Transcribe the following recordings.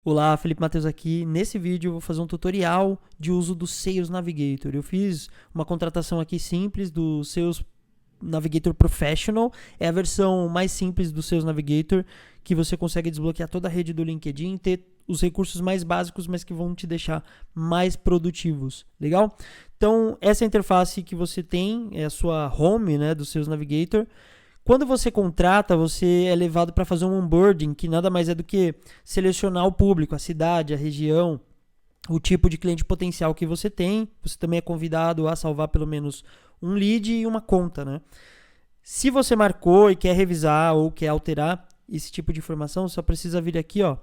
Olá, Felipe Matheus aqui. Nesse vídeo eu vou fazer um tutorial de uso do Sales Navigator. Eu fiz uma contratação aqui simples do Sales Navigator Professional. É a versão mais simples do Sales Navigator, que você consegue desbloquear toda a rede do LinkedIn, ter os recursos mais básicos, mas que vão te deixar mais produtivos. Legal? Então, essa interface que você tem é a sua home, né, do Sales Navigator. Quando você contrata, você é levado para fazer um onboarding, que nada mais é do que selecionar o público, a cidade, a região, o tipo de cliente potencial que você tem. Você também é convidado a salvar pelo menos um lead e uma conta, né? Se você marcou e quer revisar ou quer alterar esse tipo de informação, só precisa vir aqui, ó,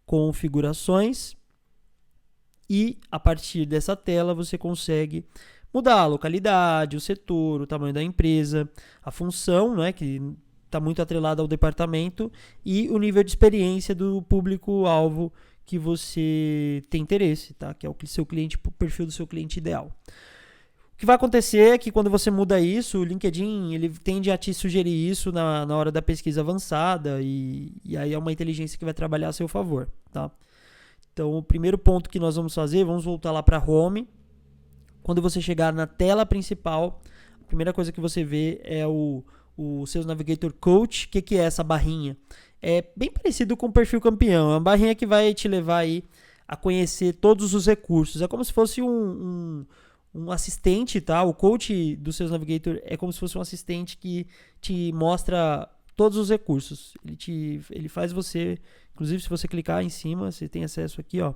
configurações, e a partir dessa tela você consegue mudar a localidade, o setor, o tamanho da empresa, a função, né, que está muito atrelada ao departamento, e o nível de experiência do público-alvo que você tem interesse, tá? Que é o seu cliente, o perfil do seu cliente ideal. O que vai acontecer é que quando você muda isso, o LinkedIn ele tende a te sugerir isso na hora da pesquisa avançada, e aí é uma inteligência que vai trabalhar a seu favor, tá? Então, o primeiro ponto que nós vamos fazer, vamos voltar lá para Home. Quando você chegar na tela principal, a primeira coisa que você vê é o Sales Navigator Coach. O que é essa barrinha? É bem parecido com o perfil campeão. É uma barrinha que vai te levar aí a conhecer todos os recursos. É como se fosse um assistente, tá? O coach do Sales Navigator é como se fosse um assistente que te mostra todos os recursos. Ele faz você, inclusive se você clicar em cima, você tem acesso aqui, ó,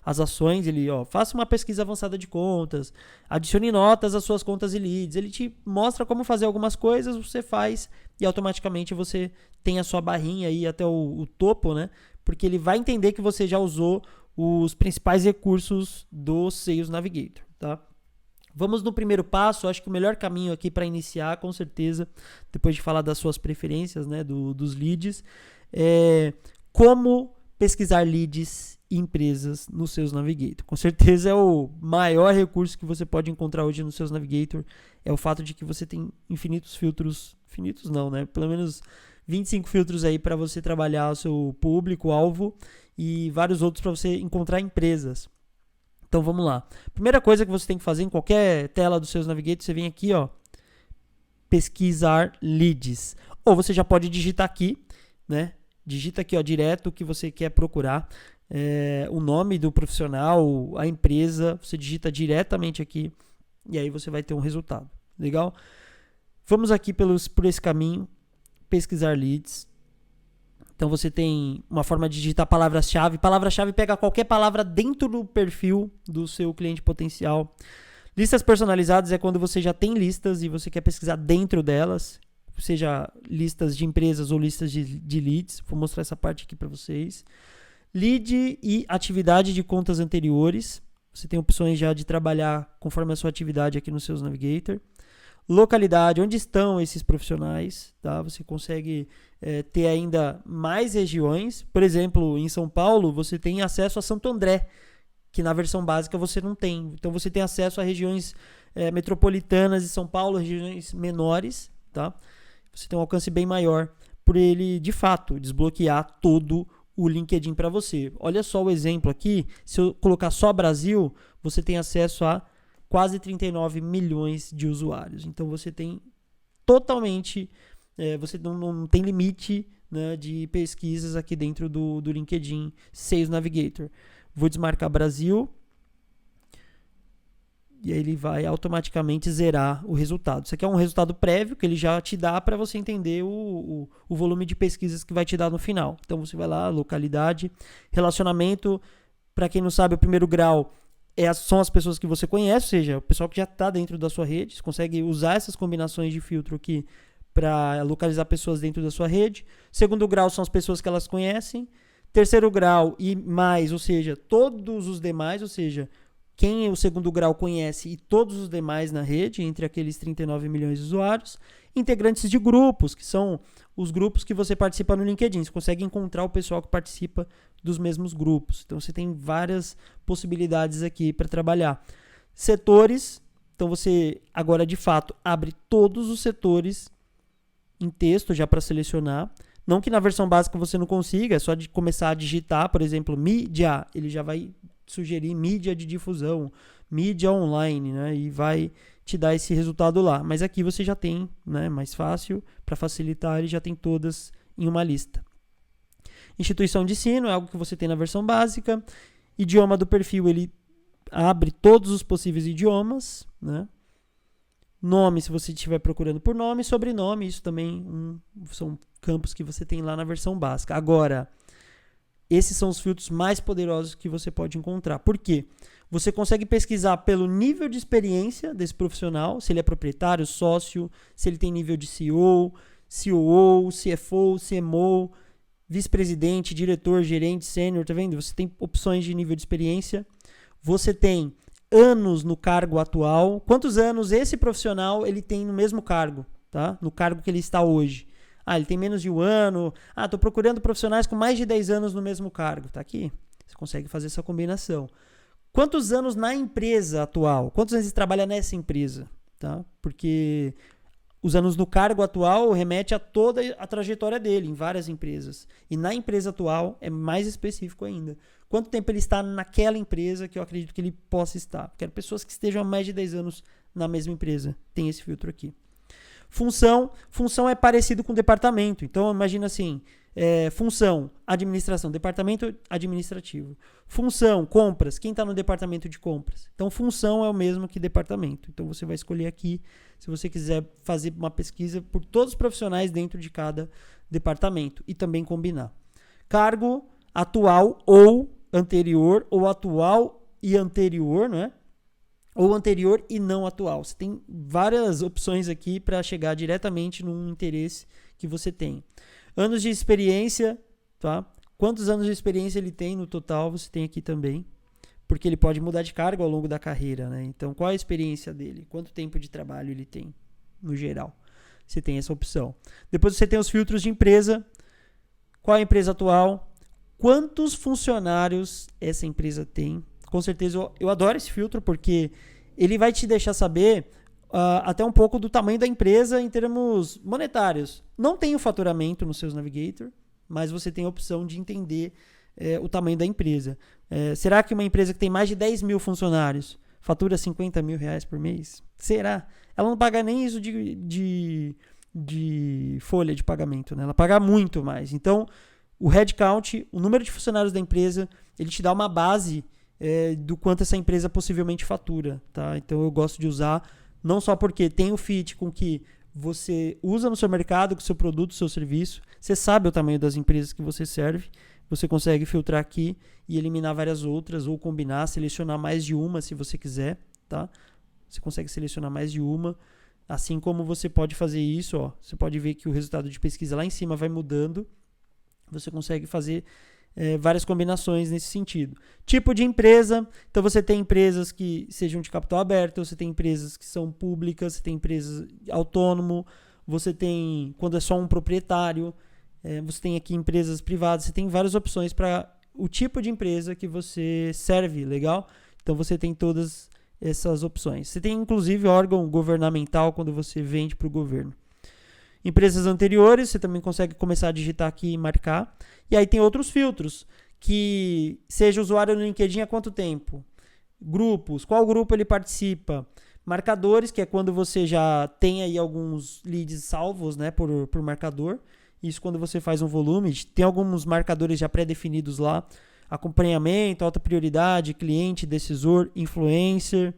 as ações, faça uma pesquisa avançada de contas, adicione notas às suas contas e leads. Ele te mostra como fazer algumas coisas, você faz e automaticamente você tem a sua barrinha aí até o topo, né? Porque ele vai entender que você já usou os principais recursos do Sales Navigator, tá? Vamos no primeiro passo. Acho que o melhor caminho aqui para iniciar, com certeza, depois de falar das suas preferências, né, dos leads, é como pesquisar leads e empresas no Sales Navigator. Com certeza é o maior recurso que você pode encontrar hoje no Sales Navigator, é o fato de que você tem infinitos filtros, infinitos não, né? Pelo menos 25 filtros aí para você trabalhar o seu público-alvo e vários outros para você encontrar empresas. Então vamos lá. Primeira coisa que você tem que fazer em qualquer tela do Sales Navigator, você vem aqui, ó, pesquisar leads. Ou você já pode digitar aqui, né? Digita aqui, ó, direto o que você quer procurar, o nome do profissional, a empresa, você digita diretamente aqui e aí você vai ter um resultado. Legal? Vamos aqui por esse caminho, pesquisar leads. Então você tem uma forma de digitar palavras-chave. Palavra-chave pega qualquer palavra dentro do perfil do seu cliente potencial. Listas personalizadas é quando você já tem listas e você quer pesquisar dentro delas, seja listas de empresas ou listas de leads. Vou mostrar essa parte aqui para vocês. Lead e atividade de contas anteriores. Você tem opções já de trabalhar conforme a sua atividade aqui no Sales Navigator. Localidade, onde estão esses profissionais, tá? Você consegue ter ainda mais regiões. Por exemplo, em São Paulo, você tem acesso a Santo André, que na versão básica você não tem. Então, você tem acesso a regiões metropolitanas de São Paulo, regiões menores, tá? Você tem um alcance bem maior por ele, de fato, desbloquear todo o LinkedIn para você. Olha só o exemplo aqui. Se eu colocar só Brasil, você tem acesso a quase 39 milhões de usuários. Então você tem totalmente, você não tem limite, né, de pesquisas aqui dentro do LinkedIn Sales Navigator. Vou desmarcar Brasil e aí ele vai automaticamente zerar o resultado. Isso aqui é um resultado prévio que ele já te dá para você entender o volume de pesquisas que vai te dar no final. Então você vai lá, localidade, relacionamento. Para quem não sabe, o primeiro grau são as pessoas que você conhece, ou seja, o pessoal que já está dentro da sua rede. Você consegue usar essas combinações de filtro aqui para localizar pessoas dentro da sua rede. Segundo grau são as pessoas que elas conhecem. Terceiro grau e mais, ou seja, todos os demais, ou seja, quem o segundo grau conhece e todos os demais na rede, entre aqueles 39 milhões de usuários. Integrantes de grupos, que são os grupos que você participa no LinkedIn. Você consegue encontrar o pessoal que participa dos mesmos grupos. Então você tem várias possibilidades aqui para trabalhar. Setores, então você agora de fato abre todos os setores em texto já para selecionar. Não que na versão básica você não consiga, é só de começar a digitar, por exemplo, mídia, ele já vai sugerir mídia de difusão, mídia online, né? E vai te dar esse resultado lá. Mas aqui você já tem, né? Mais fácil, para facilitar, ele já tem todas em uma lista. Instituição de ensino é algo que você tem na versão básica. Idioma do perfil, ele abre todos os possíveis idiomas, né? Nome, se você estiver procurando por nome, sobrenome, isso também são campos que você tem lá na versão básica. Agora, esses são os filtros mais poderosos que você pode encontrar. Por quê? Você consegue pesquisar pelo nível de experiência desse profissional, se ele é proprietário, sócio, se ele tem nível de CEO, COO, CFO, CMO, vice-presidente, diretor, gerente, sênior, tá vendo? Você tem opções de nível de experiência. Você tem anos no cargo atual. Quantos anos esse profissional ele tem no mesmo cargo, tá? No cargo que ele está hoje. Ele tem menos de um ano. Estou procurando profissionais com mais de 10 anos no mesmo cargo. Tá aqui. Você consegue fazer essa combinação. Quantos anos na empresa atual? Quantos anos ele trabalha nessa empresa? Tá? Porque os anos no cargo atual remete a toda a trajetória dele em várias empresas. E na empresa atual é mais específico ainda. Quanto tempo ele está naquela empresa que eu acredito que ele possa estar. Quero pessoas que estejam há mais de 10 anos na mesma empresa. Tem esse filtro aqui. Função é parecido com departamento. Então, imagina assim, função, administração, departamento administrativo. Função, compras, quem está no departamento de compras? Então, função é o mesmo que departamento. Então, você vai escolher aqui, se você quiser fazer uma pesquisa por todos os profissionais dentro de cada departamento e também combinar. Cargo, atual ou anterior, ou atual e anterior, né? Ou anterior e não atual. Você tem várias opções aqui para chegar diretamente num interesse que você tem. Anos de experiência, tá? Quantos anos de experiência ele tem no total, você tem aqui também. Porque ele pode mudar de cargo ao longo da carreira, né? Então, qual a experiência dele? Quanto tempo de trabalho ele tem, no geral? Você tem essa opção. Depois você tem os filtros de empresa. Qual a empresa atual? Quantos funcionários essa empresa tem? Com certeza, eu adoro esse filtro porque ele vai te deixar saber até um pouco do tamanho da empresa em termos monetários. Não tem o faturamento no seus Navigator, mas você tem a opção de entender o tamanho da empresa. Será que uma empresa que tem mais de 10 mil funcionários fatura 50 mil reais por mês? Será? Ela não paga nem isso de folha de pagamento, né? Ela paga muito mais. Então, o headcount, o número de funcionários da empresa, ele te dá uma base do quanto essa empresa possivelmente fatura, tá? Então eu gosto de usar, não só porque tem o fit com que você usa no seu mercado, com o seu produto, seu serviço, você sabe o tamanho das empresas que você serve, você consegue filtrar aqui e eliminar várias outras, ou combinar, selecionar mais de uma se você quiser, tá? Você consegue selecionar mais de uma, assim como você pode fazer isso, ó, você pode ver que o resultado de pesquisa lá em cima vai mudando, você consegue fazer várias combinações nesse sentido. Tipo de empresa, então você tem empresas que sejam de capital aberto, você tem empresas que são públicas, você tem empresas autônomo, você tem quando é só um proprietário, você tem aqui empresas privadas, você tem várias opções para o tipo de empresa que você serve, legal? Então você tem todas essas opções. Você tem inclusive órgão governamental quando você vende para o governo. Empresas anteriores, você também consegue começar a digitar aqui e marcar. E aí tem outros filtros, que seja usuário no LinkedIn há quanto tempo? Grupos, qual grupo ele participa? Marcadores, que é quando você já tem aí alguns leads salvos, né, por marcador. Isso quando você faz um volume, tem alguns marcadores já pré-definidos lá. Acompanhamento, alta prioridade, cliente, decisor, influencer,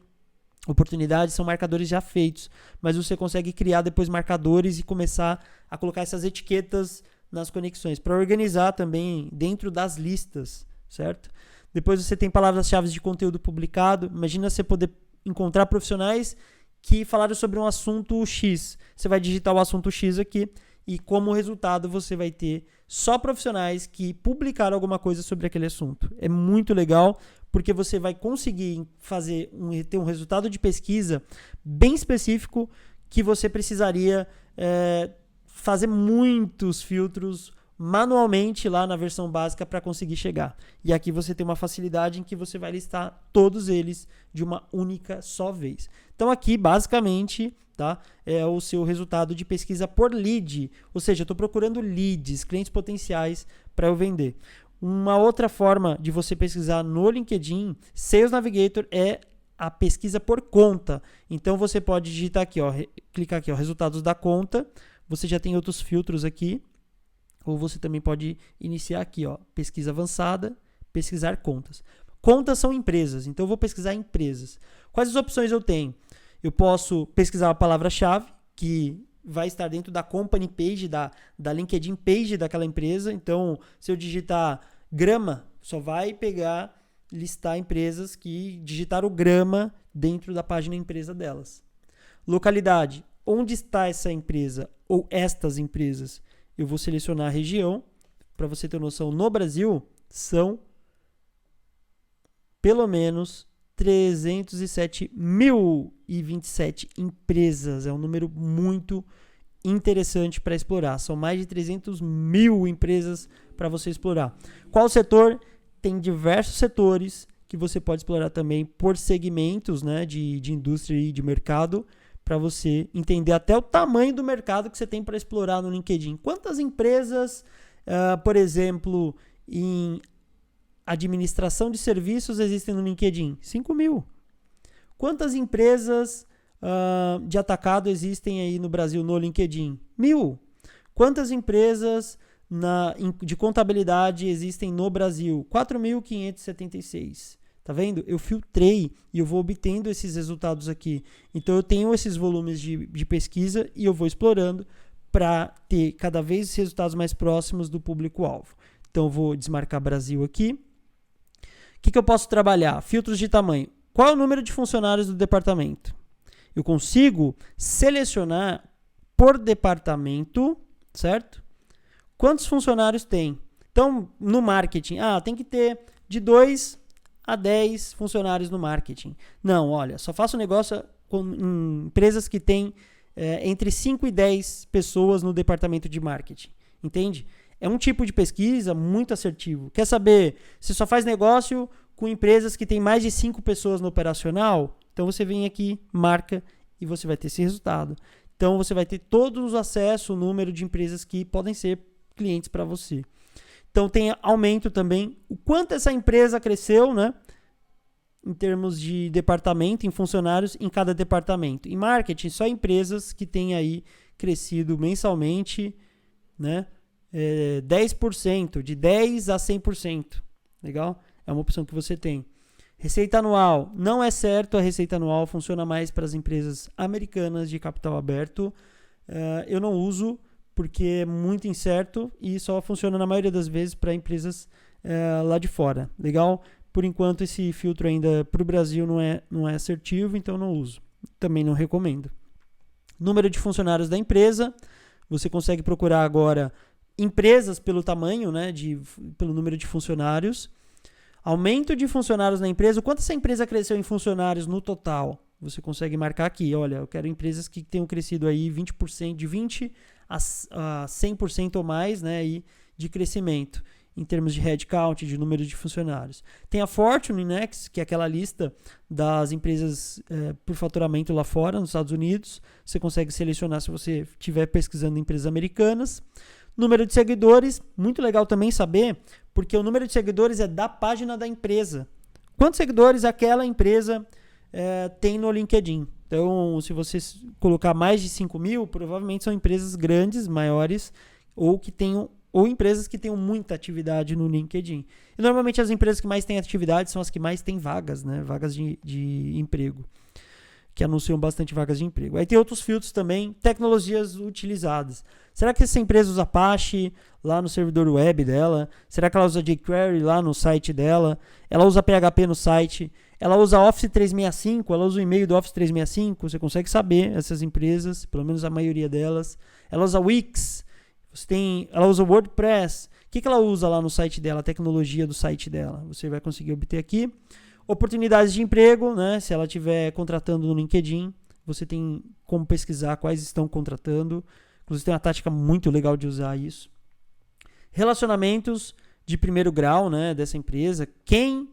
oportunidades, são marcadores já feitos, mas você consegue criar depois marcadores e começar a colocar essas etiquetas nas conexões, para organizar também dentro das listas, certo? Depois você tem palavras-chave de conteúdo publicado, imagina você poder encontrar profissionais que falaram sobre um assunto X, você vai digitar o assunto X aqui e como resultado você vai ter só profissionais que publicaram alguma coisa sobre aquele assunto. É muito legal, porque você vai conseguir ter um resultado de pesquisa bem específico que você precisaria fazer muitos filtros manualmente lá na versão básica para conseguir chegar. E aqui você tem uma facilidade em que você vai listar todos eles de uma única só vez. Então aqui, basicamente, tá, é o seu resultado de pesquisa por lead. Ou seja, eu estou procurando leads, clientes potenciais para eu vender. Uma outra forma de você pesquisar no LinkedIn, Sales Navigator, é a pesquisa por conta. Então você pode digitar aqui, ó, clicar aqui, ó, resultados da conta. Você já tem outros filtros aqui. Ou você também pode iniciar aqui, ó, pesquisa avançada, pesquisar contas. Contas são empresas, então eu vou pesquisar empresas. Quais as opções eu tenho? Eu posso pesquisar a palavra-chave, que vai estar dentro da company page, da LinkedIn page daquela empresa. Então, se eu digitar grama, só vai pegar, listar empresas que digitaram grama dentro da página empresa delas. Localidade, onde está essa empresa ou estas empresas? Eu vou selecionar a região. Para você ter noção, no Brasil são pelo menos 307.027 empresas. É um número muito interessante para explorar. São mais de 300 mil empresas para você explorar. Qual setor? Tem diversos setores que você pode explorar também por segmentos, né, de indústria e de mercado, para você entender até o tamanho do mercado que você tem para explorar no LinkedIn. Quantas empresas, por exemplo, em administração de serviços existem no LinkedIn? 5.000. Quantas empresas de atacado existem aí no Brasil no LinkedIn? 1.000. Quantas empresas de contabilidade existem no Brasil? 4.576. Tá vendo? Eu filtrei e eu vou obtendo esses resultados aqui. Então, eu tenho esses volumes de pesquisa e eu vou explorando para ter cada vez resultados mais próximos do público-alvo. Então, eu vou desmarcar Brasil aqui. O que eu posso trabalhar? Filtros de tamanho. Qual é o número de funcionários do departamento? Eu consigo selecionar por departamento, certo? Quantos funcionários tem? Então, no marketing, tem que ter de 2 a 10 funcionários no marketing. Não, olha, só faço negócio com empresas que têm entre 5 e 10 pessoas no departamento de marketing. Entende? É um tipo de pesquisa muito assertivo. Quer saber se só faz negócio com empresas que têm mais de 5 pessoas no operacional? Então você vem aqui, marca e você vai ter esse resultado. Então você vai ter todos os acessos, o número de empresas que podem ser clientes para você. Então tem aumento também, o quanto essa empresa cresceu, né? Em termos de departamento, em funcionários em cada departamento. Em marketing, só empresas que têm aí crescido mensalmente, né? 10%, de 10% a 100%. Legal? É uma opção que você tem. Receita anual. Não é certo, a receita anual funciona mais para as empresas americanas de capital aberto. Eu não uso porque é muito incerto e só funciona na maioria das vezes para empresas lá de fora. Legal? Por enquanto esse filtro ainda para o Brasil não é assertivo, então não uso. Também não recomendo. Número de funcionários da empresa. Você consegue procurar agora empresas pelo tamanho, né, pelo número de funcionários. Aumento de funcionários na empresa. Quanto essa empresa cresceu em funcionários no total? Você consegue marcar aqui. Olha, eu quero empresas que tenham crescido aí 20%, de 20% a 100% ou mais, né, aí, de crescimento em termos de headcount, de número de funcionários. Tem a Fortune Index, que é aquela lista das empresas por faturamento lá fora, nos Estados Unidos. Você consegue selecionar se você estiver pesquisando empresas americanas. Número de seguidores, muito legal também saber, porque o número de seguidores é da página da empresa. Quantos seguidores aquela empresa tem no LinkedIn? Então, se você colocar mais de 5.000, provavelmente são empresas grandes, maiores, ou empresas que tenham muita atividade no LinkedIn. E normalmente as empresas que mais têm atividade são as que mais têm vagas, né? Vagas de emprego, que anunciam bastante vagas de emprego. Aí tem outros filtros também, tecnologias utilizadas. Será que essa empresa usa Apache lá no servidor web dela? Será que ela usa jQuery lá no site dela? Ela usa PHP no site? Ela usa Office 365? Ela usa o e-mail do Office 365? Você consegue saber essas empresas, pelo menos a maioria delas. Ela usa Wix? Ela usa WordPress? O que ela usa lá no site dela, a tecnologia do site dela? Você vai conseguir obter aqui. Oportunidades de emprego, né? Se ela estiver contratando no LinkedIn, você tem como pesquisar quais estão contratando. Inclusive tem uma tática muito legal de usar isso. Relacionamentos de primeiro grau, né, dessa empresa. Quem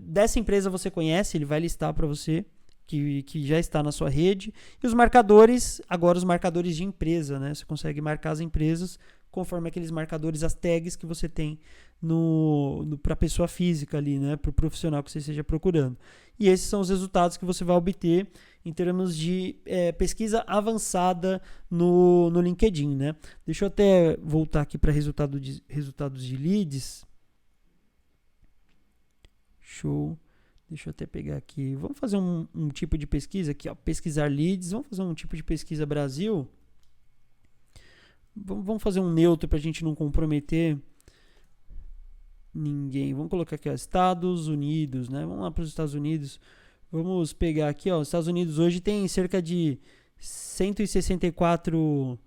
dessa empresa você conhece, ele vai listar para você que já está na sua rede. E os marcadores, agora os marcadores de empresa, né? Você consegue marcar as empresas conforme aqueles marcadores, as tags que você tem para a pessoa física ali, né? Para o profissional que você esteja procurando. E esses são os resultados que você vai obter em termos de pesquisa avançada no LinkedIn, né? Deixa eu até voltar aqui para resultados de leads. Show. Deixa eu até pegar aqui. Vamos fazer um tipo de pesquisa aqui, ó. Pesquisar leads. Vamos fazer um tipo de pesquisa Brasil. Vamos fazer um neutro para a gente não comprometer ninguém. Vamos colocar aqui, ó, Estados Unidos, né? Vamos lá para os Estados Unidos. Vamos pegar aqui, ó. Os Estados Unidos hoje tem cerca de 164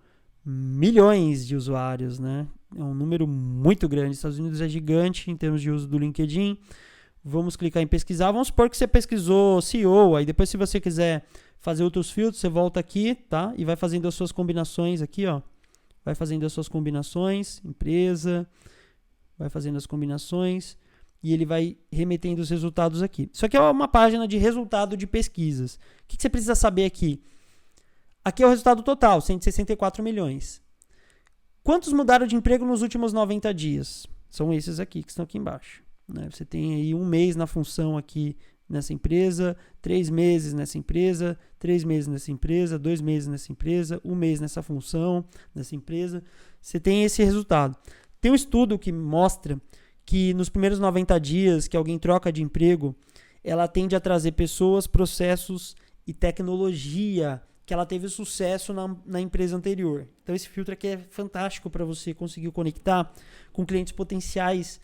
milhões de usuários, né? É um número muito grande. Os Estados Unidos é gigante em termos de uso do LinkedIn. Vamos clicar em pesquisar. Vamos supor que você pesquisou CEO. Aí depois, se você quiser fazer outros filtros, você volta aqui, tá? E vai fazendo as suas combinações aqui, ó. Vai fazendo as suas combinações, empresa, vai fazendo as combinações e ele vai remetendo os resultados aqui. Isso aqui é uma página de resultado de pesquisas. O que você precisa saber aqui? Aqui é o resultado total, 164 milhões. Quantos mudaram de emprego nos últimos 90 dias? São esses aqui que estão aqui embaixo. Né? Você tem aí 1 mês na função aqui nessa empresa, 3 meses nessa empresa, 3 meses nessa empresa, 2 meses nessa empresa, 1 mês nessa função, nessa empresa. Você tem esse resultado. Tem um estudo que mostra que nos primeiros 90 dias que alguém troca de emprego, ela tende a trazer pessoas, processos e tecnologia que ela teve sucesso na empresa anterior. Então esse filtro aqui é fantástico para você conseguir conectar com clientes potenciais,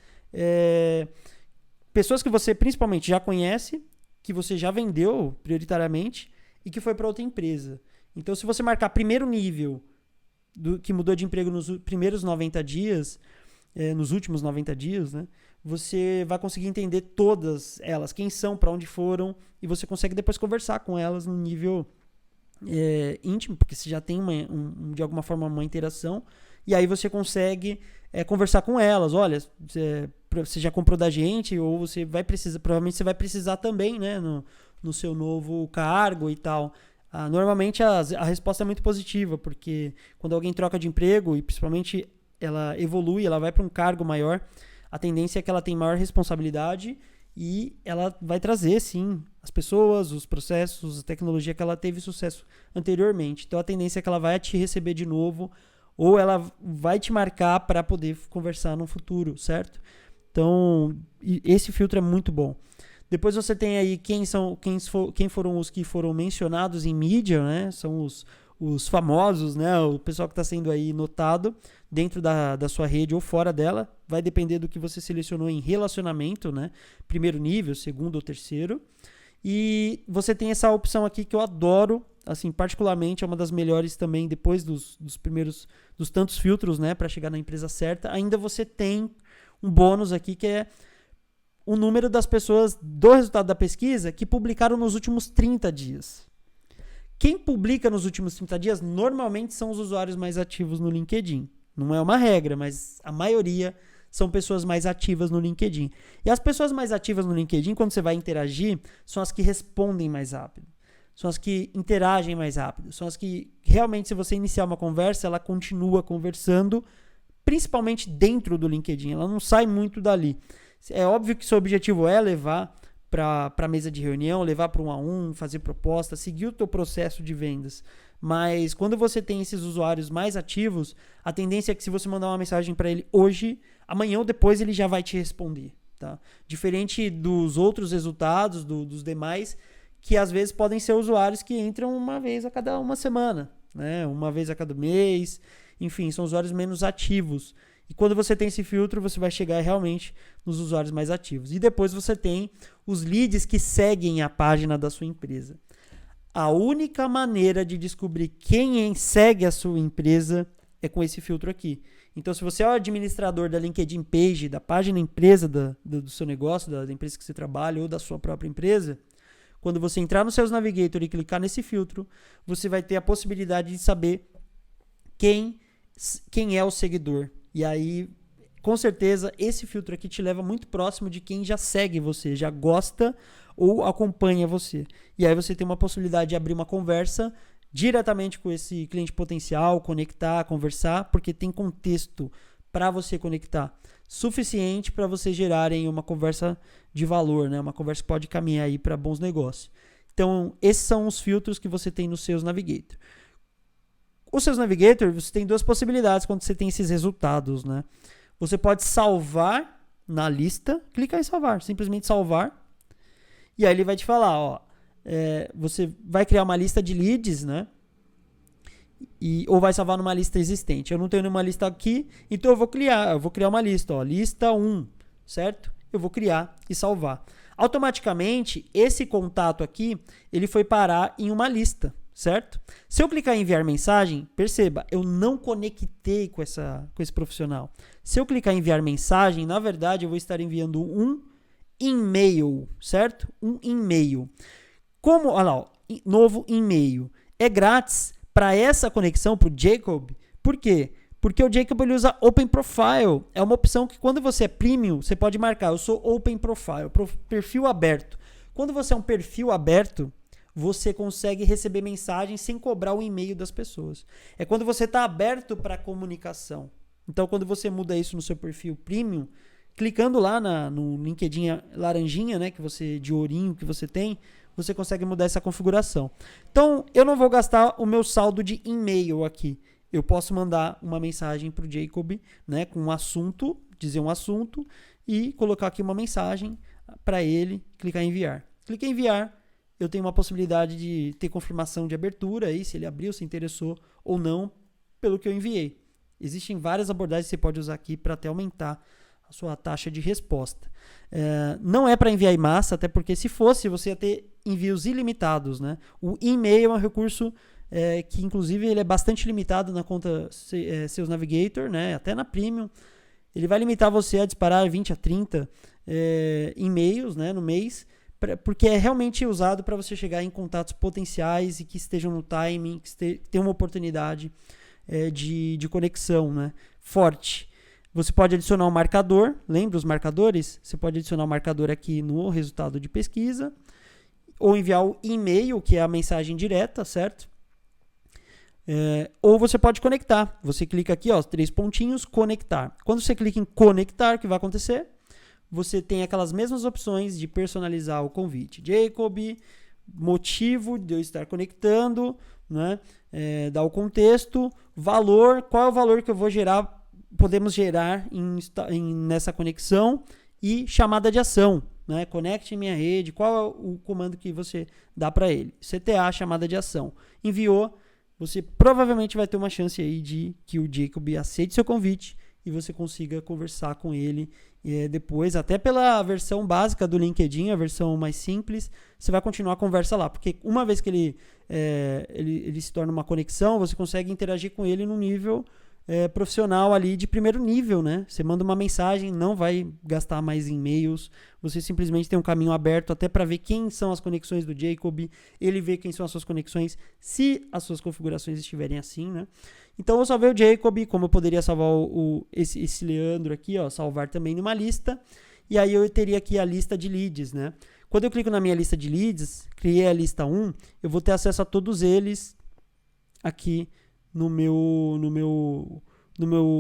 pessoas que você principalmente já conhece, que você já vendeu prioritariamente e que foi para outra empresa. Então, se você marcar primeiro nível que mudou de emprego nos primeiros 90 dias, nos últimos 90 dias, né, você vai conseguir entender todas elas, quem são, para onde foram, e você consegue depois conversar com elas no nível íntimo, porque você já tem de alguma forma uma interação, e aí você consegue conversar com elas. Olha, você já comprou da gente, ou você vai precisar, provavelmente você vai precisar também, né, no seu novo cargo e tal. Normalmente a resposta é muito positiva, porque quando alguém troca de emprego, e principalmente ela evolui, ela vai para um cargo maior, a tendência é que ela tem maior responsabilidade e ela vai trazer, sim, as pessoas, os processos, a tecnologia que ela teve sucesso anteriormente. Então a tendência é que ela vai te receber de novo, ou ela vai te marcar para poder conversar no futuro, certo? Então, esse filtro é muito bom. Depois você tem aí quem foram os que foram mencionados em mídia, né? São os famosos, né? O pessoal que está sendo aí notado dentro da sua rede ou fora dela. Vai depender do que você selecionou em relacionamento, né? Primeiro nível, segundo ou terceiro. E você tem essa opção aqui que eu adoro, assim, particularmente é uma das melhores também, depois dos tantos filtros, né, para chegar na empresa certa. Ainda você tem um bônus aqui que é o número das pessoas do resultado da pesquisa que publicaram nos últimos 30 dias. Quem publica nos últimos 30 dias normalmente são os usuários mais ativos no LinkedIn. Não é uma regra, mas a maioria são pessoas mais ativas no LinkedIn. E as pessoas mais ativas no LinkedIn, quando você vai interagir, são as que respondem mais rápido. São as que interagem mais rápido. São as que, realmente, se você iniciar uma conversa, ela continua conversando, principalmente dentro do LinkedIn. Ela não sai muito dali. É óbvio que seu objetivo é levar para a mesa de reunião, levar para 1-a-1, fazer proposta, seguir o teu processo de vendas. Mas quando você tem esses usuários mais ativos, a tendência é que se você mandar uma mensagem para ele hoje, amanhã ou depois ele já vai te responder. Tá? Diferente dos outros resultados, dos demais, que às vezes podem ser usuários que entram uma vez a cada uma semana, né? Uma vez a cada mês, enfim, são usuários menos ativos. E quando você tem esse filtro, você vai chegar realmente nos usuários mais ativos. E depois você tem os leads que seguem a página da sua empresa. A única maneira de descobrir quem segue a sua empresa é com esse filtro aqui. Então, se você é o administrador da LinkedIn Page, da página empresa do seu negócio, da empresa que você trabalha ou da sua própria empresa, quando você entrar no Sales Navigator e clicar nesse filtro, você vai ter a possibilidade de saber quem é o seguidor. E aí, com certeza, esse filtro aqui te leva muito próximo de quem já segue você, já gosta ou acompanha você. E aí você tem uma possibilidade de abrir uma conversa diretamente com esse cliente potencial, conectar, conversar, porque tem contexto para você conectar suficiente para vocês gerarem uma conversa de valor, né? Uma conversa que pode caminhar aí para bons negócios. Então, esses são os filtros que você tem no Sales Navigator. O Sales Navigator, você tem duas possibilidades quando você tem esses resultados, né? Você pode salvar na lista, clicar em salvar, simplesmente salvar, e aí ele vai te falar, ó, você vai criar uma lista de leads, né? Ou vai salvar numa lista existente. Eu não tenho nenhuma lista aqui, então eu vou criar uma lista, ó, lista 1, certo? Eu vou criar e salvar. Automaticamente, esse contato aqui, ele foi parar em uma lista, certo? Se eu clicar em enviar mensagem, perceba, eu não conectei com esse profissional. Se eu clicar em enviar mensagem, na verdade, eu vou estar enviando um e-mail, certo? Um e-mail. Olha lá, ó, novo e-mail. É grátis para essa conexão, para o Jacob. Por quê? Porque o Jacob ele usa Open Profile. É uma opção que quando você é Premium, você pode marcar. Eu sou Open Profile, perfil aberto. Quando você é um perfil aberto, você consegue receber mensagens sem cobrar o e-mail das pessoas. É quando você está aberto para comunicação. Então, quando você muda isso no seu perfil Premium, clicando lá no LinkedIn laranjinha, né, de ourinho que você tem, você consegue mudar essa configuração. Então, eu não vou gastar o meu saldo de e-mail aqui. Eu posso mandar uma mensagem para o Jacob, né, com um assunto, dizer um assunto e colocar aqui uma mensagem para ele, clicar em enviar. Cliquei em enviar, eu tenho uma possibilidade de ter confirmação de abertura, aí, se ele abriu, se interessou ou não, pelo que eu enviei. Existem várias abordagens que você pode usar aqui para até aumentar a sua taxa de resposta. Não é para enviar em massa, até porque se fosse, você ia ter envios ilimitados, né? O e-mail é um recurso que, inclusive, ele é bastante limitado na conta Sales Navigator, né? Até na Premium. Ele vai limitar você a disparar 20 a 30 e-mails, né, no mês, porque é realmente usado para você chegar em contatos potenciais e que estejam no timing, que tenham uma oportunidade de conexão, né, forte. Você pode adicionar um marcador, lembra os marcadores? Você pode adicionar um marcador aqui no resultado de pesquisa, ou enviar o e-mail, que é a mensagem direta, certo? Ou você pode conectar. Você clica aqui, ó, 3 pontinhos, conectar. Quando você clica em conectar, o que vai acontecer? Você tem aquelas mesmas opções de personalizar o convite. Jacob, motivo de eu estar conectando, né? Dar o contexto, valor, qual é o valor que eu vou gerar, podemos gerar nessa conexão, e chamada de ação, né? Conecte em minha rede, qual é o comando que você dá para ele? CTA, chamada de ação. Enviou, você provavelmente vai ter uma chance aí de que o Jacob aceite seu convite e você consiga conversar com ele depois, até pela versão básica do LinkedIn, a versão mais simples, você vai continuar a conversa lá, porque uma vez que ele se torna uma conexão, você consegue interagir com ele no nível profissional ali de primeiro nível, né? Você manda uma mensagem, não vai gastar mais e-mails, você simplesmente tem um caminho aberto até para ver quem são as conexões do Jacob, ele vê quem são as suas conexões, se as suas configurações estiverem assim, né? Então eu salvei o Jacob, como eu poderia salvar esse Leandro aqui, ó, salvar também numa lista, e aí eu teria aqui a lista de leads, né? Quando eu clico na minha lista de leads, criei a lista 1, eu vou ter acesso a todos eles aqui no meu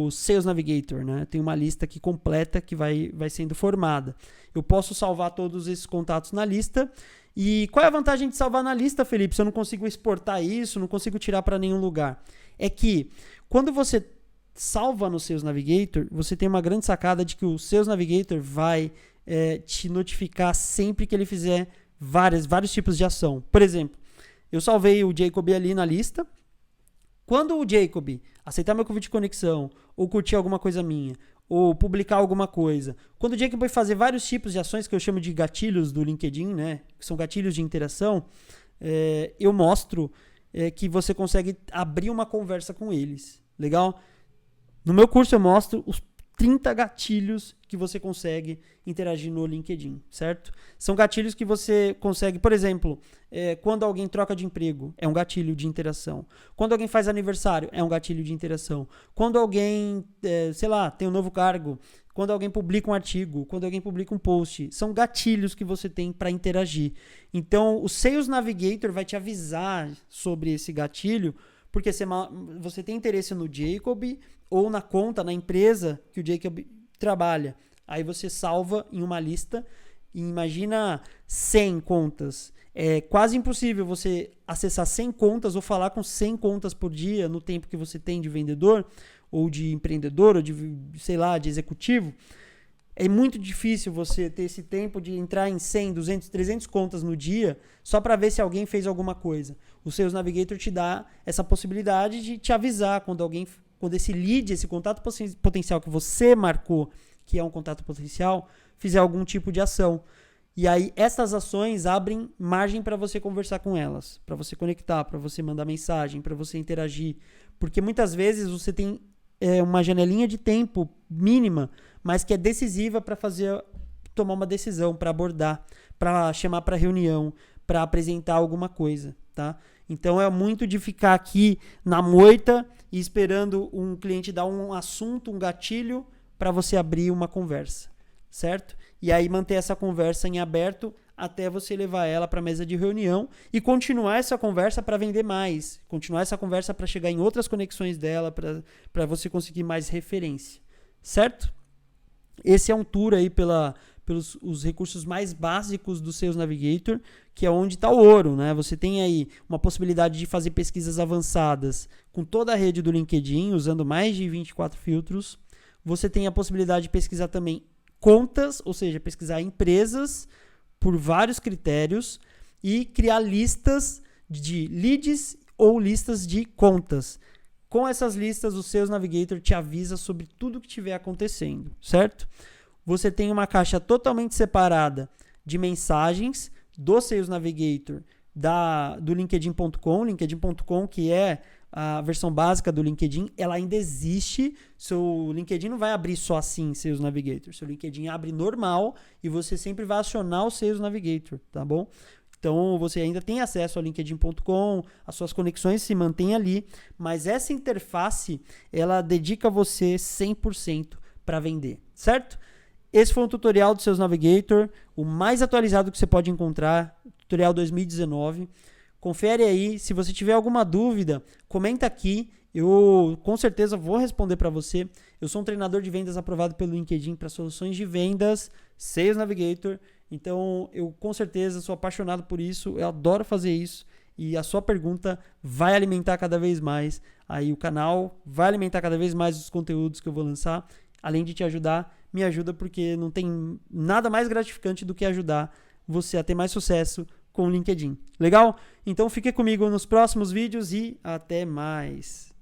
Sales Navigator, né? Tem uma lista aqui completa que vai sendo formada. Eu posso salvar todos esses contatos na lista. E qual é a vantagem de salvar na lista, Felipe? Se eu não consigo exportar isso, não consigo tirar para nenhum lugar. É que quando você salva no Sales Navigator, você tem uma grande sacada de que o Sales Navigator vai te notificar sempre que ele fizer vários tipos de ação. Por exemplo, eu salvei o Jacob ali na lista. Quando o Jacob aceitar meu convite de conexão, ou curtir alguma coisa minha, ou publicar alguma coisa, quando o Jacob vai fazer vários tipos de ações que eu chamo de gatilhos do LinkedIn, né, que são gatilhos de interação, eu mostro que você consegue abrir uma conversa com eles. Legal? No meu curso eu mostro os 30 gatilhos que você consegue interagir no LinkedIn, certo? São gatilhos que você consegue, por exemplo, quando alguém troca de emprego, é um gatilho de interação. Quando alguém faz aniversário, é um gatilho de interação. Quando alguém, sei lá, tem um novo cargo, quando alguém publica um artigo, quando alguém publica um post, são gatilhos que você tem para interagir. Então, o Sales Navigator vai te avisar sobre esse gatilho, porque você tem interesse no Jacob ou na conta, na empresa que o Jacob trabalha. Aí você salva em uma lista e imagina 100 contas. É quase impossível você acessar 100 contas ou falar com 100 contas por dia no tempo que você tem de vendedor ou de empreendedor ou de, sei lá, de executivo. É muito difícil você ter esse tempo de entrar em 100, 200, 300 contas no dia só para ver se alguém fez alguma coisa. O Sales Navigator te dá essa possibilidade de te avisar quando esse lead, esse contato potencial que você marcou, que é um contato potencial, fizer algum tipo de ação. E aí essas ações abrem margem para você conversar com elas, para você conectar, para você mandar mensagem, para você interagir. Porque muitas vezes você tem uma janelinha de tempo mínima, mas que é decisiva para tomar uma decisão, para abordar, para chamar para reunião, para apresentar alguma coisa, tá? Então é muito de ficar aqui na moita e esperando um cliente dar um assunto, um gatilho para você abrir uma conversa, certo? E aí manter essa conversa em aberto até você levar ela para a mesa de reunião e continuar essa conversa para vender mais, continuar essa conversa para chegar em outras conexões dela, para você conseguir mais referência, certo? Esse é um tour aí pelos os recursos mais básicos do Sales Navigator, que é onde está o ouro, né? Você tem aí uma possibilidade de fazer pesquisas avançadas com toda a rede do LinkedIn, usando mais de 24 filtros. Você tem a possibilidade de pesquisar também contas, ou seja, pesquisar empresas por vários critérios e criar listas de leads ou listas de contas. Com essas listas, o Sales Navigator te avisa sobre tudo que estiver acontecendo, certo? Você tem uma caixa totalmente separada de mensagens do Sales Navigator do LinkedIn.com. LinkedIn.com, que é a versão básica do LinkedIn, ela ainda existe. Seu LinkedIn não vai abrir só assim Sales Navigator. Seu LinkedIn abre normal e você sempre vai acionar o Sales Navigator, tá bom? Então, você ainda tem acesso ao LinkedIn.com, as suas conexões se mantêm ali, mas essa interface, ela dedica você 100% para vender, certo? Esse foi um tutorial do Sales Navigator, o mais atualizado que você pode encontrar, tutorial 2019. Confere aí, se você tiver alguma dúvida, comenta aqui, eu com certeza vou responder para você. Eu sou um treinador de vendas aprovado pelo LinkedIn para soluções de vendas, Sales Navigator. Então, eu com certeza sou apaixonado por isso, eu adoro fazer isso e a sua pergunta vai alimentar cada vez mais aí o canal, vai alimentar cada vez mais os conteúdos que eu vou lançar, além de te ajudar, me ajuda porque não tem nada mais gratificante do que ajudar você a ter mais sucesso com o LinkedIn. Legal? Então, fique comigo nos próximos vídeos e até mais!